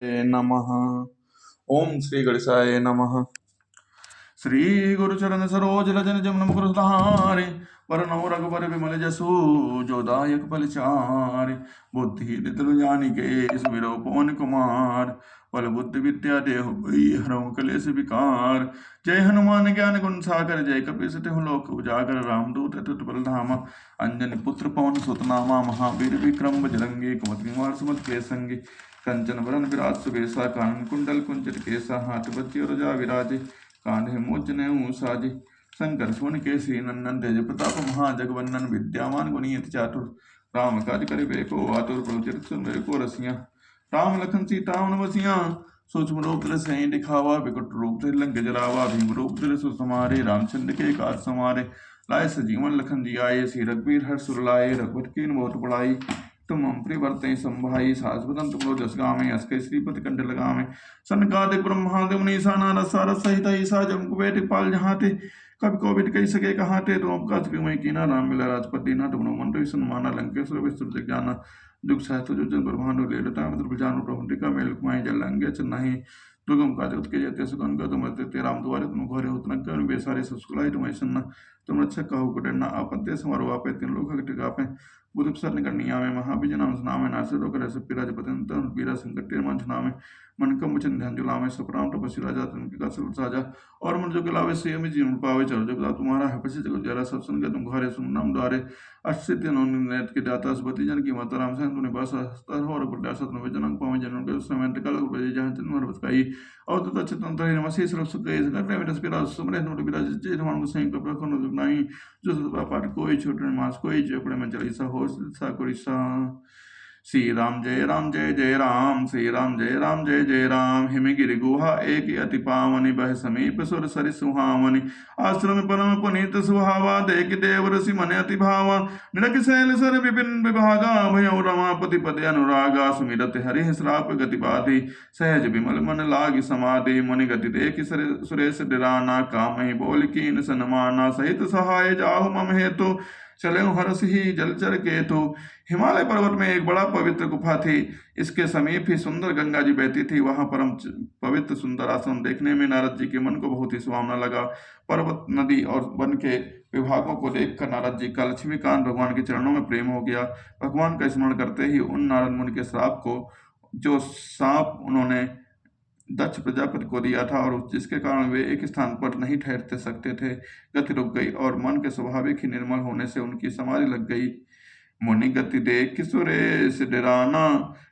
नमः। ओम श्री गणेशाय नमः। श्री गुरु चरण सरोज रजन जमन मुकुर सुधारे वरनौ रघुबर विमल जसु जो दायक फलचारि। बुद्धि दितु जानिके सुमिरौ पवन कुमार बल बुद्धि विद्या देहु हरौ कलेश विकार। जय हनुमान ज्ञान गुण सागर जय कपीस तिहु लोक उजागर रामदूत अतुलित बल धामा। अंजनी पुत्र पवन सुत नामा महावीर विक्रम बजरंगी कुमति निवार सुमति के संगी। कंचन वरन विराज सुबेसा कानन कुंडल कुंचित केसा हाथ बच्ची और जा विराजे कांधे मूर्च ने साजे। शंकर सुवन केसरी नंदन तेज प्रताप महाजगवंदन विद्यावान गुणियति चातुर राम काज करिबे को आतुर प्रभु चरित सुनबे को रसिया। राम लखन सीता मन बसिया सूक्ष्म रूप धरि सियहि दिखावा विकट रूप धरि लंक जरावा। भीम रूप धरि सुसमारे रामचंद्र के काज समारे। लाए सजीवन लखन जी आये श्री रघुवीर हर्ष उर लाए रघुपति कीन्ह बहुत बड़ाई। तुम हम प्रिय वर्तहि संभाई सास बदन तुम जस गावें हंस के श्रीपति कंठ लगावें। सनकादिक ब्रह्मादि मुनीसा नारद सारद सहित ईसा जम कुबेर पाल जहाते कवि कोविद कही सके कहाते। तुम उपका श्रीमय कीना राम मिला राजपति दीना तुम मंत्र सन्माना लंकेश्वर विस्तृत जगजाना। दुख सहत जो जन ब्रह्मांड लेता मित्र जानु प्रभुटिका मेल कुमाई जल लंगे चन्नाही। दुर्गम काज उत्के जयते सुगन का तुम ते राम द्वारे तुम घोरे उतना कर बेसारे ससुलाई तुम ऐसा तुम रक्षक कहो कुटना आपत्ति समारो आपे तीन लोग टिकापे। बुद्ध सरन करनिया में महाबीज नाम सुनामे नासे रोग रस पीरा जपतन तन पीरा संकट मन सुनामे। मन कम वचन ध्यान जुलामे सपराम तपस्वी राजा तुमके का सब साजा। और मन जो गलावे से में जीवन पावे चलो जो तुम्हारा है पसी जगत जरा सब सुन के तुम घरे सुन नाम द्वारे। अष्ट नौनित के दाता सुबति जन की माता राम से तुमने बस हस्तर हो और बुढ़ा सत नवे जनक पावे जनन के समय काल बजे जहां जन्म बसकाई। और तो चेतन तरह नमसे सर्व सुख गए करने में रसपिरा सुमरे नोट विराज जे हनुमान को सही कपड़ा को नहीं जो सतपा पाठ कोई छोटे मास कोई चौपड़े में चली सा हो सा कोई सा। श्री राम जय जय राम श्री राम जय जय राम। हिमगिरि गुहा एक अति पावनि बह समीप सुर सरि सुहावनि। आश्रम परम पुनीत सुहावा देख देव ऋषि मन अति भावा। निरख शैल सर विपिन विभागा भयउ रमापति पद अनुरागा। सुमिरत हरि श्राप गति बाधी सहज विमल मन लाग समाधि। मुनि गति देख सुरेश डिराना कामहि बोल कीन सनमाना। सहित सहाय जाहु मम हेतु चले हरस ही जलचर के। तो हिमालय पर्वत में एक बड़ा पवित्र गुफा थी। इसके समीप ही सुंदर गंगा जी बहती थी। वहां परम पवित्र सुंदर आश्रम देखने में नारद जी के मन को बहुत ही सुहावना लगा। पर्वत नदी और वन के विभागों को देखकर नारद जी का लक्ष्मीकांत भगवान के चरणों में प्रेम हो गया। भगवान का स्मरण करते ही उन नारद मुनि के श्राप को जो सांप उन्होंने दक्ष प्रजापति को दिया था और जिसके कारण वे एक स्थान पर नहीं ठहरते सकते थे गति रुक गई और मन के स्वाभाविक ही निर्मल होने से उनकी समाधि लग गई। मुनि गति देख सुरेश डराना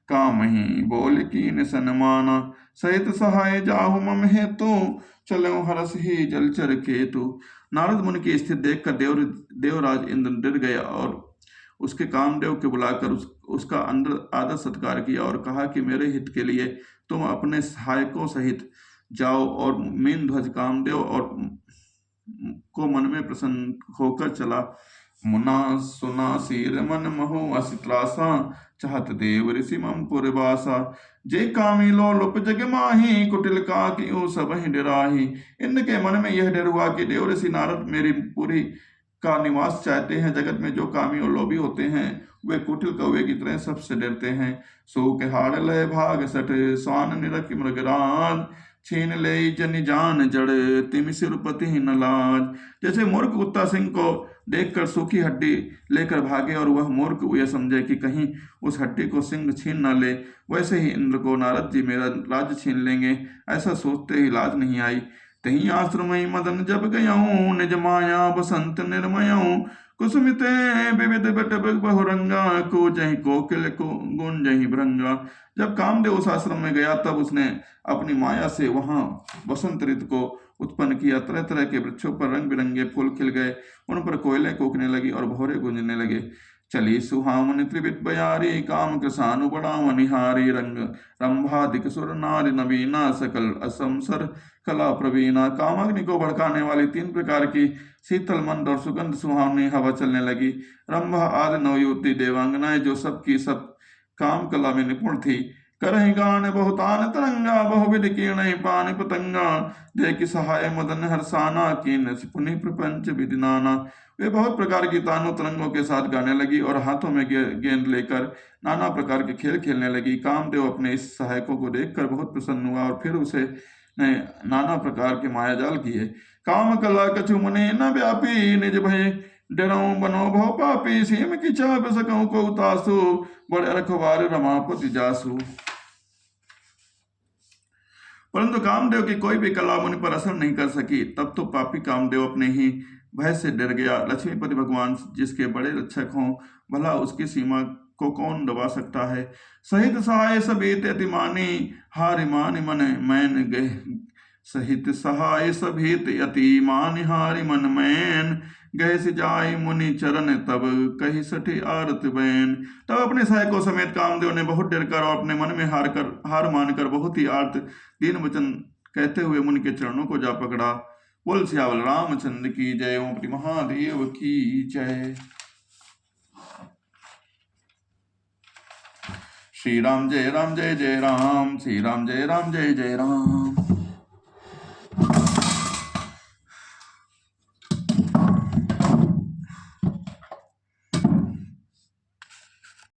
कामहि बोल कीन सनमाना। सहित सहाय जाहु मम हेतु चलो हरस ही जलचर केतु। नारद मुनि की स्थिति देखकर देवराज इंद्र डर गया और उसके कामदेव के बुलाकर उसका आदर सत्कार किया और कहा कि मेरे हित के लिए तुम अपने सहायकों सहित जाओ। और मीन ध्वज कामदेव और को मन में प्रसन्न होकर चला। मुना सुना सिर मन महो असित्रासा चाहत देव ऋषि मम पुरवासा। जे कामी लो लुप जग माही कुटिल का कि सब ही डराही। इंद्र के मन में यह डर हुआ कि देव ऋषि नारद मेरी पूरी का निवास चाहते हैं। जगत में जो कामी और लोभी होते हैं वे कुटिल कौवे की तरह सबसे डरते हैं। सो के हाड़ लय भाग सट स्वान निरख मृगराज। छीन ले जन जान जड़ तिम सिरपति न लाज। जैसे मूर्ख कुत्ता सिंह को देखकर सूखी हड्डी लेकर भागे और वह मूर्ख यह समझे कि कहीं उस हड्डी को सिंह छीन न ले, वैसे ही इंद्र को नारद जी मेरा राज्य छीन लेंगे ऐसा सोचते ही लाज नहीं आई। तही आश्रम मदन जब गयऊँ निज माया बसंत निर्मयऊँ। कुसुमिते विविध बट बहुरंगा को जही कोकिल को गुण जही भृंगा। जब कामदेव उस आश्रम में गया तब उसने अपनी माया से वहां बसंत ऋतु को उत्पन्न किया। तरह तरह के वृक्षों पर रंग बिरंगे फूल खिल गए, उन पर कोयलें कूकने लगी और भौरे गूंजने लगे। चली सुहावनी त्रिविध बयारी काम कृसानु बड़ा मनिहारी। रंग रंभादिक सुर नारी नवीना सकल असमसर कला प्रवीणा। कामाग्नि को भड़काने वाली 3 प्रकार की शीतल मंद और सुगंध सुहावनी हवा चलने लगी। रंभा आदि नवयुवती देवांगनाएं जो सब की सब काम कला में निपुण थी करहि गान बहुतान तरंगा बहुविध कीर्ण पानि पतंगा देख सहाय मदन हरसाना कीन पुनि प्रपंच विधि नाना। वे बहुत प्रकार की तानों तरंगों के साथ गाने लगी और हाथों में गेंद लेकर नाना प्रकार के खेल खेलने लगी। कामदेव अपने इस सहायकों को देखकर बहुत प्रसन्न हुआ और फिर उसे ने नाना प्रकार के मायाजाल किए। काम कला कछु मुनि न व्यापी निज भय डरऊं बनो भव पापी सीम की चाप सकऊं को तासु बड़े रखवार रमापति जासु। परंतु कामदेव की कोई भी कला मुनि पर असर नहीं कर सकी। तब तो पापी कामदेव अपने ही भय से डर गया। लक्ष्मीपति भगवान जिसके बड़े रक्षक हों, भला उसकी सीमा को कौन दबा सकता है। सहित सहाय सभी अति मानी हारि मान मन मैन गए सहित सहाय सभीत अति मानि हारि मन मैन गए से जाय मुनि चरण तब कही सठी आरत बैन। तब अपने सहायकों समेत कामदेव ने बहुत डर कर और अपने मन में हार मानकर बहुत ही आर्त दीन वचन कहते हुए मुनि के चरणों को जा पकड़ा। बोल सियावल रामचंद्र की जय। ओम श्री महादेव की जय। श्री राम जय जय राम, श्री राम जय जय राम।